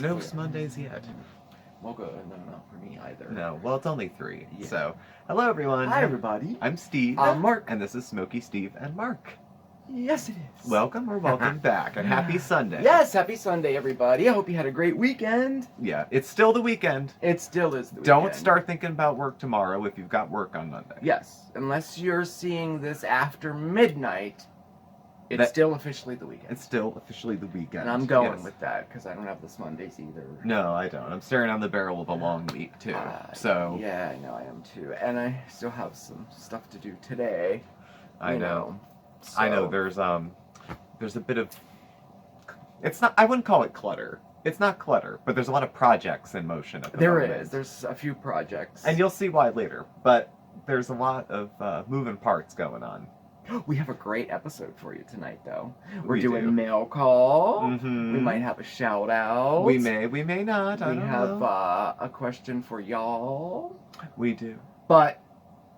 No Mondays yet. Well, good. No, not for me either. No, well, it's only 3. Yeah. So, hello everyone. Hi, everybody. I'm Steve. I'm Mark. And this is SmokeySteveAndMarc. Yes, it is. Welcome or welcome back, and happy Sunday. Yes, happy Sunday, everybody. I hope you had a great weekend. Yeah, it's still the weekend. It still is the weekend. Don't start thinking about work tomorrow if you've got work on Monday. Yes, unless you're seeing this after midnight, it's still officially the weekend. It's still officially the weekend. And I'm going with that, because I don't have this Mondays either. No, I don't. I'm staring down the barrel of a long week, too. So. Yeah, I know I am, too. And I still have some stuff to do today. I know. So. I know there's a bit of, it's not, I wouldn't call it clutter. It's not clutter, but there's a lot of projects in motion at the moment. There is. There's a few projects. And you'll see why later, but there's a lot of moving parts going on. We have a great episode for you tonight, though. We're We doing do. mail call. Mm-hmm. We might have a shout out. We may not. I We don't have know. a question for y'all. We do. But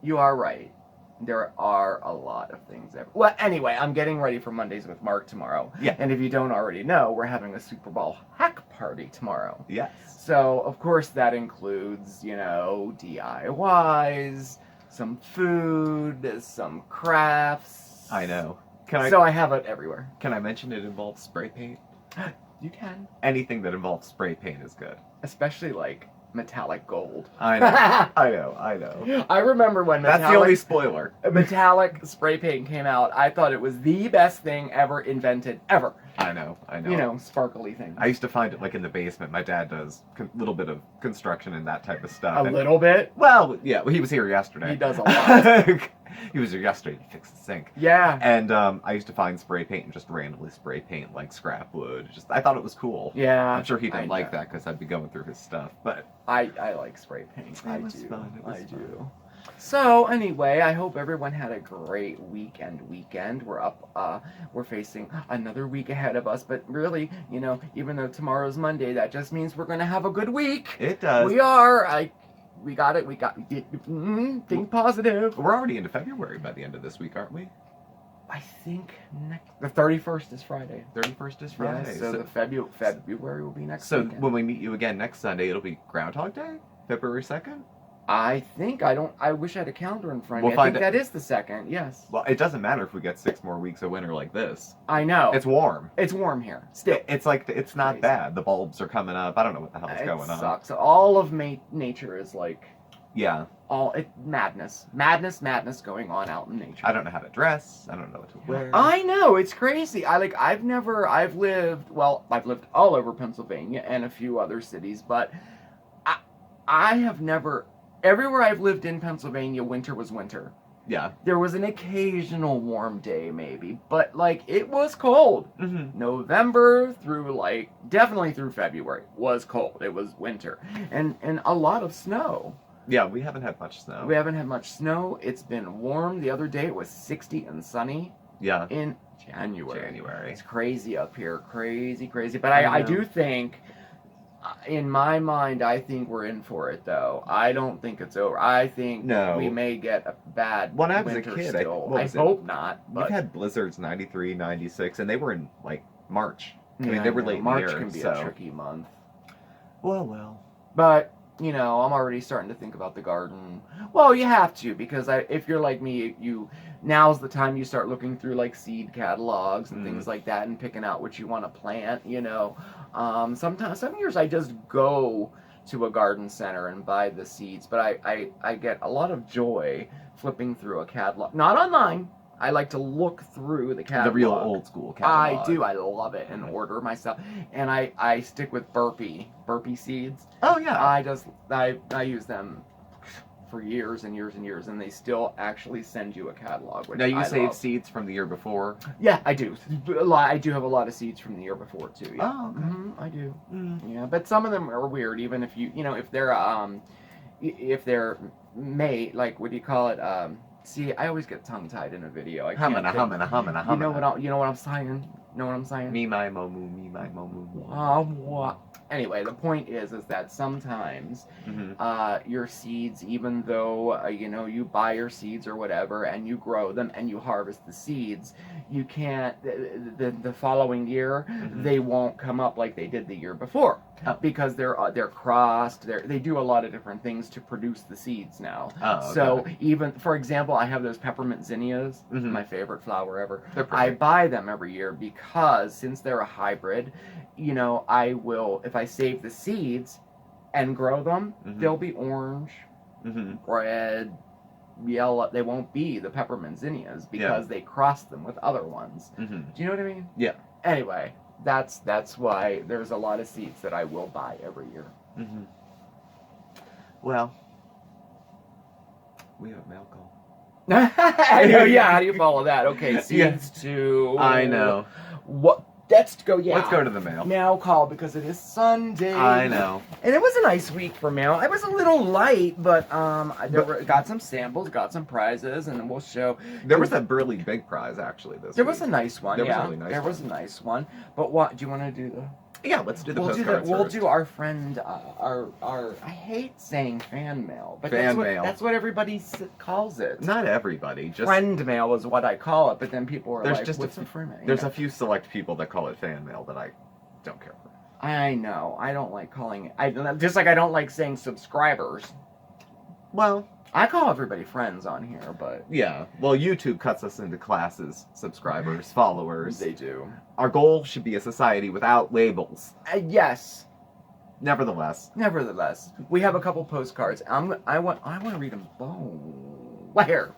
you are right. There are a lot of things there. Well, anyway, I'm getting ready for Mondays with Mark tomorrow. Yeah. And if you don't already know, we're having a Super Bowl hack party tomorrow. Yes. So, of course, that includes, DIYs, some food, some crafts. I know. So I have it everywhere. Can I mention it involves spray paint? You can. Anything that involves spray paint is good. Especially, like, metallic gold. I know. I know. I remember when That's the only spoiler. metallic spray paint came out. I thought it was the best thing ever invented, ever. I know. Sparkly thing. I used to find it like in the basement. My dad does a little bit of construction and that type of stuff. A little bit? Well, yeah. He was here yesterday. He does a lot. He was here yesterday to fix the sink. Yeah. And I used to find spray paint and just randomly spray paint like scrap wood. I thought it was cool. Yeah. I'm sure he didn't like that because I'd be going through his stuff, but I like spray paint. It was fun. It was fun. So anyway, I hope everyone had a great weekend. We're facing another week ahead of us, but really, even though tomorrow's Monday, that just means we're going to have a good week. It does. We are. We got it. Think positive. We're already into February by the end of this week, aren't we? I think the 31st is Friday. 31st is Friday. Yeah, so the February will be next weekend. So when we meet you again next Sunday, it'll be Groundhog Day? February 2nd? I wish I had a calendar in front of me. We'll I think that is the 2nd, yes. Well, it doesn't matter if we get 6 more weeks of winter like this. I know. It's warm. It's warm here. Still. It's not crazy. Bad. The bulbs are coming up. I don't know what the hell is going on. It sucks. All of nature is like... Yeah. Madness going on out in nature. I don't know how to dress. I don't know what to wear. I know, it's crazy. I've lived all over Pennsylvania and a few other cities, but I have never, everywhere I've lived in Pennsylvania, winter was winter. Yeah. There was an occasional warm day maybe, but it was cold. Mm-hmm. November through definitely through February was cold. It was winter. And a lot of snow. Yeah, we haven't had much snow. We haven't had much snow. It's been warm. The other day it was 60 and sunny. Yeah. In January. It's crazy up here. Crazy. But I do think, in my mind, I think we're in for it, though. I don't think it's over. I think we may get a bad when I was winter a kid, still. I hope not. But we've had blizzards 93, 96, and they were in, March. I mean, Yeah, they were late in the year. March can be a tricky month. Well. But... I'm already starting to think about the garden. Well, you have to, because if you're like me, now's the time you start looking through seed catalogs and things like that and picking out what you want to plant, some years I just go to a garden center and buy the seeds, but I get a lot of joy flipping through a catalog. Not online. I like to look through the catalog. The real old school catalog. I do. I love it and order myself. And I stick with burpee seeds. Oh, yeah. I use them for years and years and years, and they still actually send you a catalog. Now, you save seeds from the year before? Yeah, I do. I do have a lot of seeds from the year before, too. Yeah. Oh, okay. Mm-hmm, I do. Yeah, but some of them are weird, even if if they're made, what do you call it? See, I always get tongue-tied in a video. Humming. You know what I'm saying? Me, my, momu. Anyway, the point is that sometimes your seeds, even though you buy your seeds or whatever, and you grow them and you harvest the seeds, you can't the following year they won't come up like they did the year before. because they're crossed. They do a lot of different things to produce the seeds now. Oh, okay. So even, for example, I have those peppermint zinnias, my favorite flower ever. They're pretty. I buy them every year because since they're a hybrid, you know, I will, if I save the seeds and grow them, they'll be orange, red, yellow. They won't be the peppermint zinnias because they cross them with other ones. Do you know what I mean? Yeah. Anyway, that's why there's a lot of seeds that I will buy every year. Well, we have mail call. I know, yeah. How do you follow that? Okay, seeds to. I know. What? Let's go. Yeah. Let's go to the mail. Mail call because it is Sunday. I know. And it was a nice week for mail. I was a little light, but got some samples, got some prizes, and we'll show. There was a really big prize actually this There week. was a nice one. There was yeah, a really nice there one. was a nice one. But what do you want to do? Yeah, let's do the We'll postcards we'll first. do our friend, our. I hate saying fan mail, but Fan mail. That's what everybody calls it. Not everybody. Just Friend mail is what I call it, but then people are There's like, just "What's a friend mail?" There's a few select people that call it fan mail that I don't care for. I know. I don't like calling it. Just like I don't like saying subscribers. Well, I call everybody friends on here, but yeah. Well, YouTube cuts us into classes, subscribers, followers. they do. Our goal should be a society without labels. Yes. Nevertheless, We have a couple postcards. I want to read them both. Here.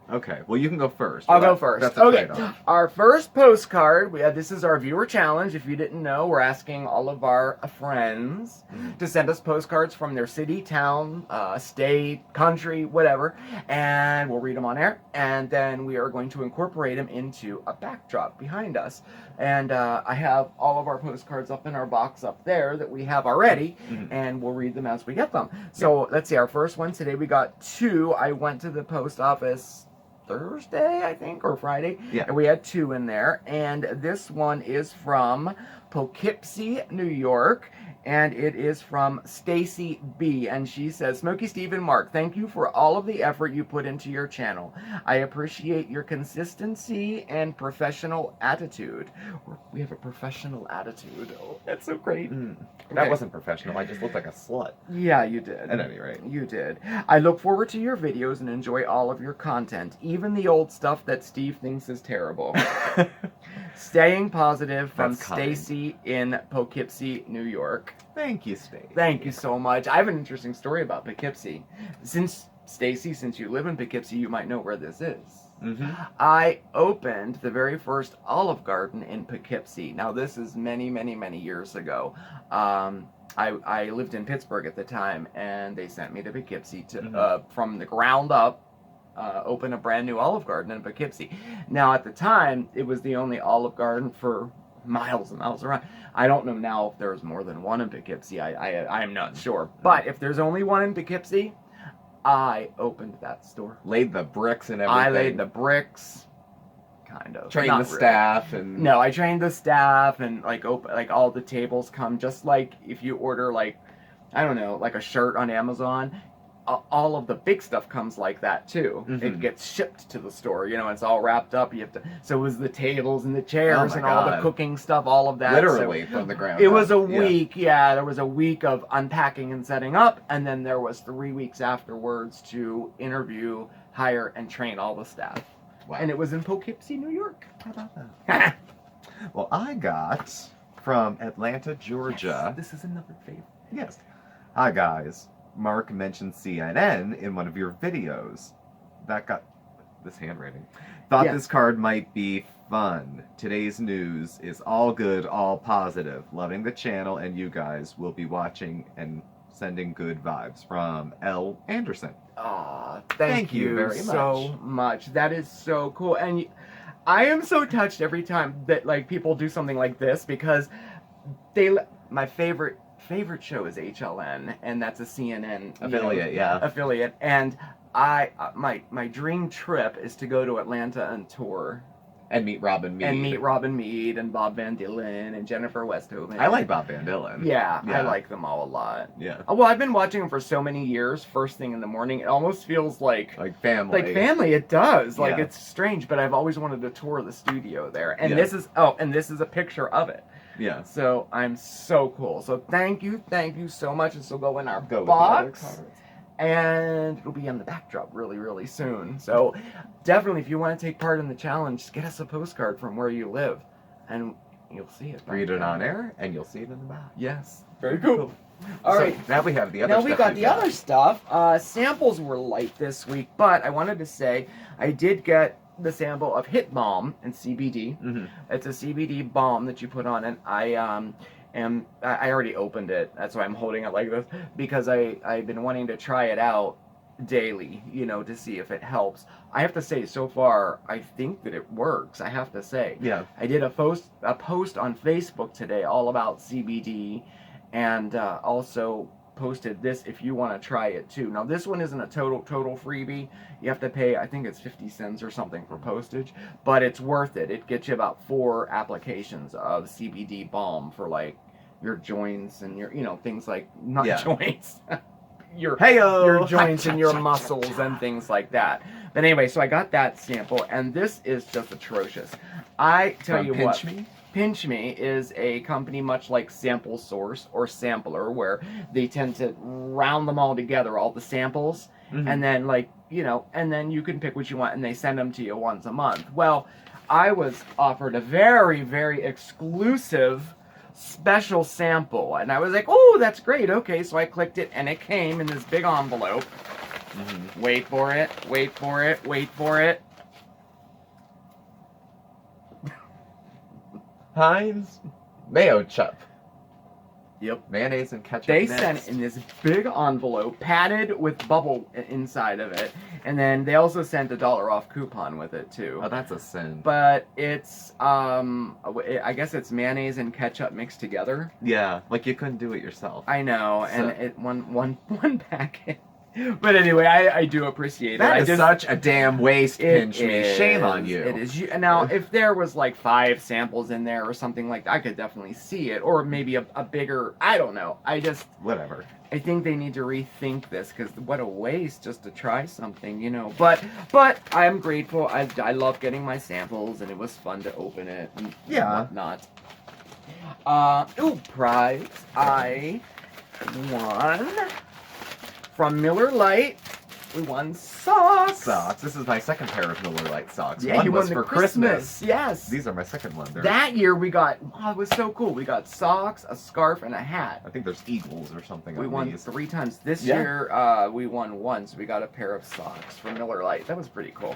okay. Well, you can go first. I'll go first. That's a Okay. trade-off. Our first postcard. This is our viewer challenge. If you didn't know, we're asking all of our friends to send us postcards from their city, town, state, country, whatever, and we'll read them on air. And then we are going to incorporate them into a backdrop behind us. And I have all of our postcards up in our box up there that we have already, and we'll read them as we get them. So let's see. Our first one today, we got 2. I went to the post office Thursday, I think, or Friday. Yeah. And we had 2 in there. And this one is from Poughkeepsie, New York. And it is from Stacy B. And she says, Smokey, Steve, and Mark, thank you for all of the effort you put into your channel. I appreciate your consistency and professional attitude. We have a professional attitude. Oh, that's so great. That Okay. wasn't professional. I just looked like a slut. Yeah, you did. At any rate. You did. I look forward to your videos and enjoy all of your content, even the old stuff that Steve thinks is terrible. Staying positive from That's kind. Stacy in Poughkeepsie, New York. Thank you, Stacy. Thank you so much. I have an interesting story about Poughkeepsie. Since you live in Poughkeepsie, you might know where this is. I opened the very first Olive Garden in Poughkeepsie. Now, this is many, many, many years ago. I lived in Pittsburgh at the time, and they sent me to Poughkeepsie to, from the ground up, open a brand new Olive Garden in Poughkeepsie. Now, at the time, it was the only Olive Garden for miles and miles around. I don't know now if there's more than one in Poughkeepsie. I'm not sure. But if there's only one in Poughkeepsie, I opened that store. Laid the bricks and everything. I laid the bricks, kind of. Trained Not the really. staff and... No, I trained the staff, and like all the tables come just like if you order like, I don't know, like a shirt on Amazon. All of the big stuff comes like that too. It gets shipped to the store, it's all wrapped up. You have to. So it was the tables and the chairs and all the cooking stuff, all of that. Literally so from the ground. It was a Yeah. week. Yeah, there was a week of unpacking and setting up, and then there was 3 weeks afterwards to interview, hire, and train all the staff. Wow. And it was in Poughkeepsie, New York. How about that? Well, I got from Atlanta, Georgia. Yes, this is another favorite. Yes. Hi, guys. Mark mentioned CNN in one of your videos. That got this handwriting. Thought Yes. this card might be fun. Today's news is all good, all positive. Loving the channel, and you guys will be watching and sending good vibes from L. Anderson. Aw, Thank you very so much. That is so cool. And I am so touched every time that like people do something like this because my favorite show is HLN, and that's a CNN affiliate. And my dream trip is to go to Atlanta and tour And meet Robin Mead. and meet Robin Mead and Bob Van Dillen and Jennifer Westhoven. I like Bob Van Dillen. Yeah, Yeah. I like them all a lot. Yeah. Well, I've been watching them for so many years. First thing in the morning, it almost feels like family. like family. It does. Like Yeah. it's strange, but I've always wanted to tour the studio there. And Yeah. this is a picture of it. Yeah. So I'm so cool. So thank you so much. This will go in our Go with box. the other cards. And it'll be on the backdrop really, really soon. So definitely, if you want to take part in the challenge, just get us a postcard from where you live, and you'll see it. Read it on air, and you'll see it in the back. Yes. Very cool. All So, right. now we have the other Now stuff. we got you've the other stuff. Samples were light this week, but I wanted to say I did get the sample of Hit Balm and CBD. Mm-hmm. It's a CBD balm that you put on, and I already opened it. That's why I'm holding it like this, because I've been wanting to try it out daily, to see if it helps. I have to say, so far, I think that it works. I have to say. Yeah. I did a post on Facebook today all about CBD, and also posted this if you want to try it too. Now this one isn't a total freebie. You have to pay, I think it's 50 cents or something for postage, but it's worth it. It gets you about 4 applications of CBD balm for like your joints and your things like joints. your joints and your muscles and things like that. But anyway, so I got that sample, and this is just atrocious. I tell you what. Pinch Me is a company much like Sample Source or Sampler, where they tend to round them all together, all the samples, and then and then you can pick what you want, and they send them to you once a month. Well, I was offered a very, very exclusive special sample, and I was like, oh, that's great. Okay, so I clicked it, and it came in this big envelope. Wait for it, wait for it, wait for it. Heinz Mayo Chup. Yep. Mayonnaise and ketchup. They sent it in this big envelope, padded with bubble inside of it, and then they also sent a $1 off coupon with it too. Oh, that's a sin. But it's I guess it's mayonnaise and ketchup mixed together. Yeah, like you couldn't do it yourself. I know, and it one packet. But anyway, I do appreciate it. That is such a damn waste, Pinch Me. Shame on you. It is. Now, if there was like 5 samples in there or something like that, I could definitely see it. Or maybe a bigger, I don't know. Whatever. I think they need to rethink this, because what a waste just to try something, But I'm grateful. I love getting my samples, and it was fun to open it and whatnot. Prize. I won from Miller Lite. We won socks. This is my second pair of Miller Lite socks. Yeah, one you was won for Christmas. Yes. These are my second one. That year we got, it was so cool. We got socks, a scarf, and a hat. I think there's eagles or something. We won 3 times. This year we won once. We got a pair of socks from Miller Lite. That was pretty cool.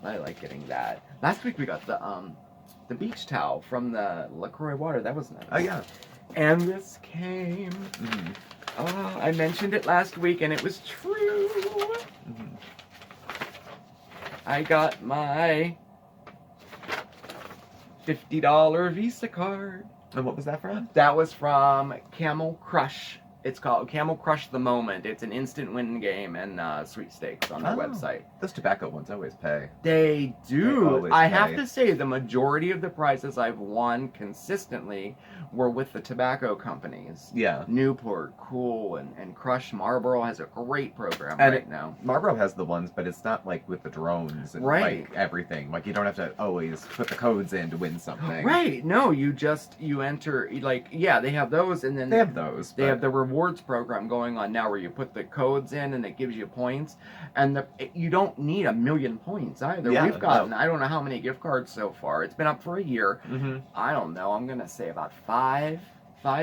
I like getting that. Last week we got the beach towel from the LaCroix water. That was nice. Oh yeah. And this came. I mentioned it last week, and it was true. I got my $50 Visa card. And what was that from? That was from Camel Crush. It's called Camel Crush the Moment. It's an instant win game and sweepstakes on their website. Those tobacco ones always pay. They do. They always I pay. have to say, the majority of the prizes I've won consistently were with the tobacco companies. Yeah. Newport, Cool, and Crush. Marlboro has a great program right now. Marlboro has the ones, but it's not like with the drones and like everything. Like you don't have to always put the codes in to win something. Right. No, you enter, they have those, and then they have those. They have the rewards program going on now where you put the codes in and it gives you points, and you don't need 1,000,000 points either. Yeah, We've gotten, I don't know how many gift cards so far. It's been up for a year. I don't know. I'm gonna say about 5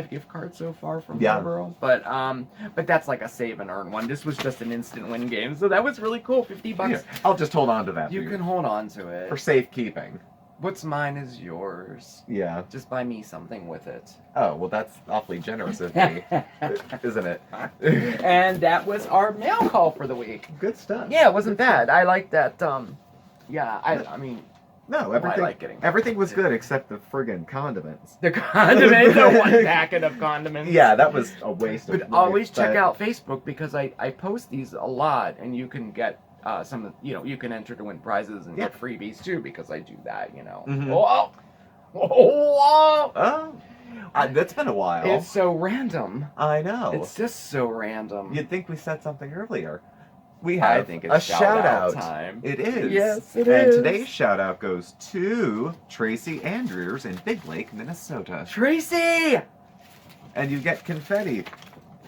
gift cards so far from Marlboro, but that's like a save and earn one. This was just an instant win game, so that was really cool. $50. Here, I'll just hold on to that. You can hold on to it for safekeeping. What's mine is yours. Yeah. Just buy me something with it. Oh, well, that's awfully generous of me, isn't it? And that was our mail call for the week. Good stuff. Yeah, it wasn't bad. I like that. I mean. No, I like getting everything was good except the friggin' condiments. The condiments, the one packet of condiments. Yeah, that was a waste of But always check out Facebook, because I post these a lot, and you can get some, you can enter to win prizes and get freebies too, because I do that, That's been a while. It's so random. I know. It's just so random. You'd think we said something earlier. we I have think a it's shout out time. It is. Yes, it and is. today's shout out goes to Tracy Andrews in Big Lake, Minnesota. Tracy! And you get confetti.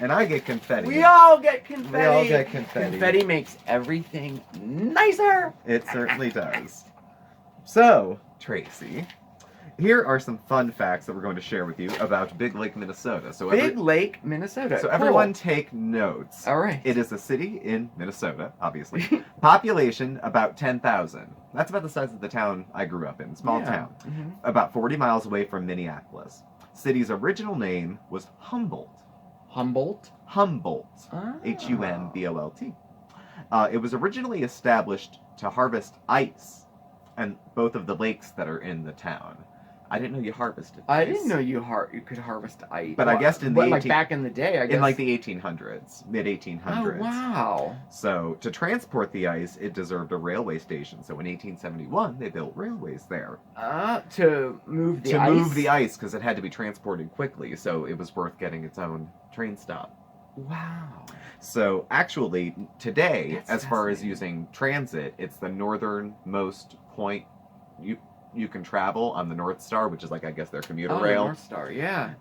And I get confetti. We all get confetti. We all get confetti. Confetti makes everything nicer. It certainly does. So, Tracy, here are some fun facts that we're going to share with you about Big Lake, Minnesota. So Big Lake, Minnesota. So Cool. everyone take notes. All right. It is a city in Minnesota, obviously. Population about 10,000. That's about the size of the town I grew up in. Small town. Mm-hmm. About 40 miles away from Minneapolis. City's original name was Humboldt. Humboldt? Humboldt. Ah. Humboldt. It was originally established to harvest ice and both of the lakes that are in the town. I didn't know you harvested I ice. didn't know you could harvest ice. But I guess in the like back in the day, I guess. In like the 1800s, mid-1800s. Oh, wow. So to transport the ice, it deserved a railway station. So in 1871, they built railways there. To move the ice? To move the ice, because it had to be transported quickly, so it was worth getting its own train stop. Wow. So actually, today, That's as far as fascinating. using transit, it's the northernmost point you can travel on the North Star, which is like, I guess, their commuter rail. North Star, yeah.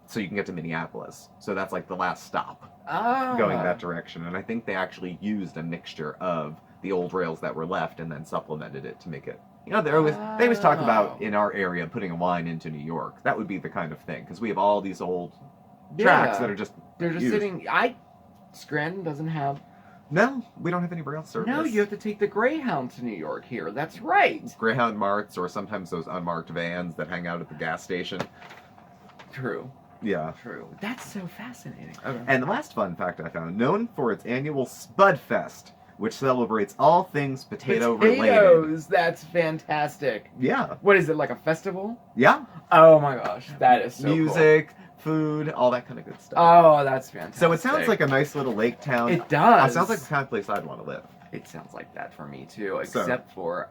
So you can get to Minneapolis. So that's like the last stop Ah. going that direction. And I think they actually used a mixture of the old rails that were left and then supplemented it to make it. You know, they always talk about in our area putting a line into New York. That would be the kind of thing, because we have all these old tracks that are just They're just used. sitting. Scranton doesn't have. No, we don't have any rail service. No, you have to take the Greyhound to New York here. That's right. Greyhound marts, or sometimes those unmarked vans that hang out at the gas station. True. Yeah. True. That's so fascinating. Okay. And the last fun fact I found, known for its annual Spud Fest, which celebrates all things potato related. Potatoes. That's fantastic. Yeah. What is it, like a festival? Yeah. Oh my gosh, that is so Music, food, all that kind of good stuff. Oh, that's fantastic. So it sounds like a nice little lake town. It does. It sounds like the kind of place I'd want to live. It sounds like that for me too, So- except for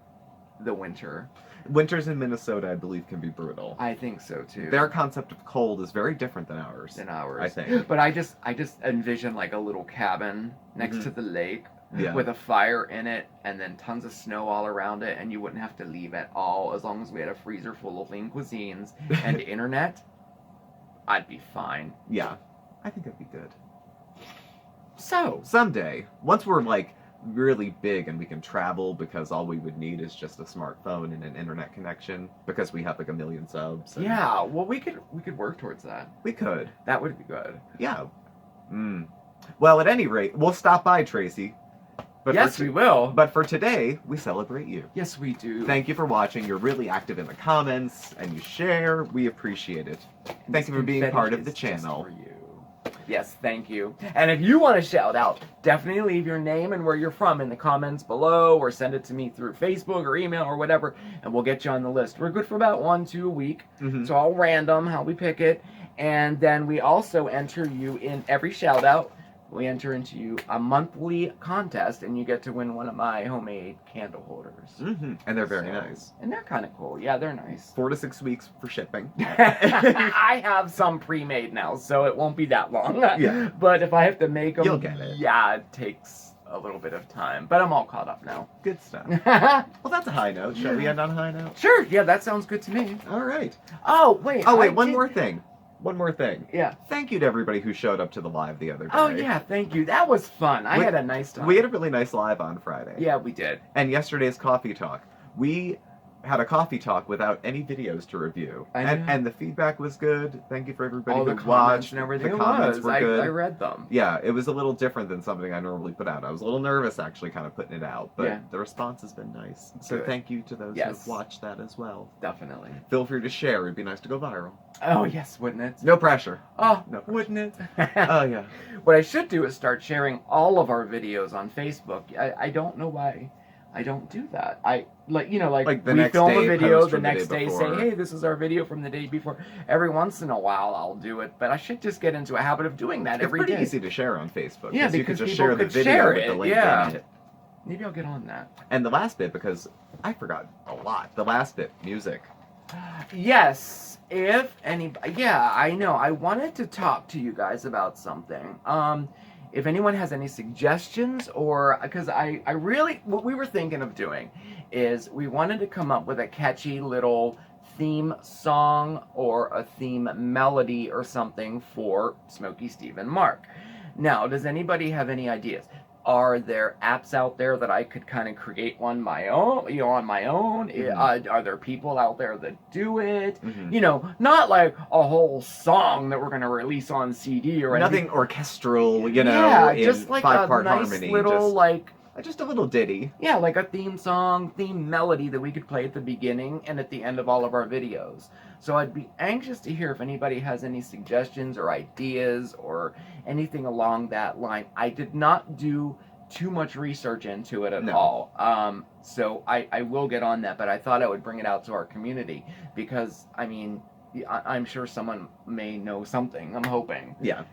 the winter. Winters in Minnesota, I believe, can be brutal. I think so too. Their concept of cold is very different than ours. Than ours. I think. But I just envision like a little cabin next Mhm. to the lake Yeah. with a fire in it and then tons of snow all around it, and you wouldn't have to leave at all as long as we had a freezer full of lean cuisines and internet. I'd be fine. Yeah. I think that'd be good. So, Someday, once we're like really big and we can travel, because all we would need is just a smartphone and an internet connection, because we have like 1 million subs. and yeah, well we could work towards that. We could. That would be good. Yeah. Well, at any rate, we'll stop by, Tracy. But Yes, we will. But for today, we celebrate you. Yes, we do. Thank you for watching. You're really active in the comments, and you share. We appreciate it. Thank you for being part of the channel. For you. Yes, thank you. And if you want to shout out, definitely leave your name and where you're from in the comments below, or send it to me through Facebook or email or whatever, and we'll get you on the list. We're good for about 1-2 a week. Mhm. It's all random how we pick it. And then we also enter you in every shout out. We enter into you a monthly contest, and you get to win one of my homemade candle holders. And they're very So- nice. And they're kind of cool. Yeah, they're nice. 4 to 6 weeks for shipping. I have some pre-made now, so it won't be that long. Yeah. But if I have to make them, You'll get it. Yeah, it takes a little bit of time. But I'm all caught up now. Good stuff. Well, that's a high note. Shall we end on a high note? Sure. Yeah, that sounds good to me. All right. Oh wait. One more thing. One more thing. Yeah. Thank you to everybody who showed up to the live the other day. Oh yeah. Thank you. That was fun. I had a nice time. We had a really nice live on Friday. Yeah, we did. And yesterday's coffee talk. We had a coffee talk without any videos to review. I know. And the feedback was good. Thank you for everybody All the who comments watched. and everything. The It comments was. were good. I read them. Yeah, it was a little different than something I normally put out. I was a little nervous actually kind of putting it out, but Yeah. the response has been nice. So Good. thank you to those who Yes. have watched that as well. Definitely. Feel free to share. It'd be nice to go viral. Oh yes, wouldn't it? No pressure. Oh, No pressure. wouldn't it? Oh, yeah. What I should do is start sharing all of our videos on Facebook. I don't know why I don't do that. Like Like the we next film day, a video, post the from the next day day before. say, hey, this is our video from the day before. Every once in a while I'll do it, but I should just get into a habit of doing that It's every pretty day. easy to share on Facebook. Yeah, you could because just people share the could video share with the it, link yeah. in it. Maybe I'll get on that. And the last bit, because I forgot a lot. The last bit, music. Yes, if any, yeah, I know. I wanted to talk to you guys about something. if anyone has any suggestions, or because I really, what we were thinking of doing is we wanted to come up with a catchy little theme song or a theme melody or something for Smokey, Steve, and Marc. Now, does anybody have any ideas? Are there apps out there that I could kind of create one my own, on my own? Are there people out there that do it? Not like a whole song that we're going to release on CD or anything. Nothing orchestral, in just like a five-part nice harmony. little Just a little ditty. Yeah, like a theme song, theme melody that we could play at the beginning and at the end of all of our videos. So I'd be anxious to hear if anybody has any suggestions or ideas or anything along that line. I did not do too much research into it at all. So I will get on that, but I thought I would bring it out to our community because, I mean, I'm sure someone may know something. I'm hoping. Yeah.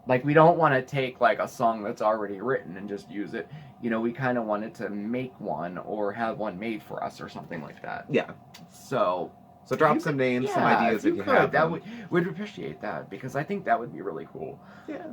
Like, we don't want to take, like, a song that's already written and just use it. We kind of wanted to make one or have one made for us or something like that. Yeah. So drop some names, some ideas if you have them. We'd appreciate that because I think that would be really cool. Yeah.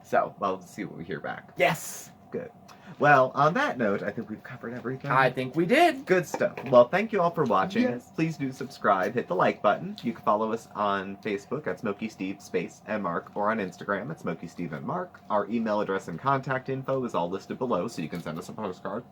So. Well, let's see what we hear back. Yes. Good. Well, on that note, I think we've covered everything. I think we did. Good stuff. Well, thank you all for watching. Yes. Please do subscribe. Hit the like button. You can follow us on Facebook at SmokeySteveAndMarc or on Instagram at SmokeySteveAndMarc. Our email address and contact info is all listed below, so you can send us a postcard.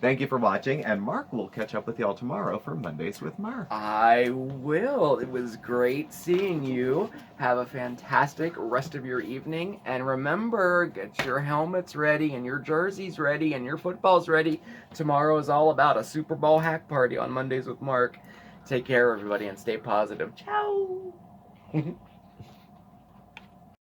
Thank you for watching, and Marc will catch up with y'all tomorrow for Mondays with Marc. I will. It was great seeing you. Have a fantastic rest of your evening, and remember, get your helmets ready and your jerseys ready and your footballs ready. Tomorrow is all about a Super Bowl hack party on Mondays with Marc. Take care, everybody, and stay positive. Ciao.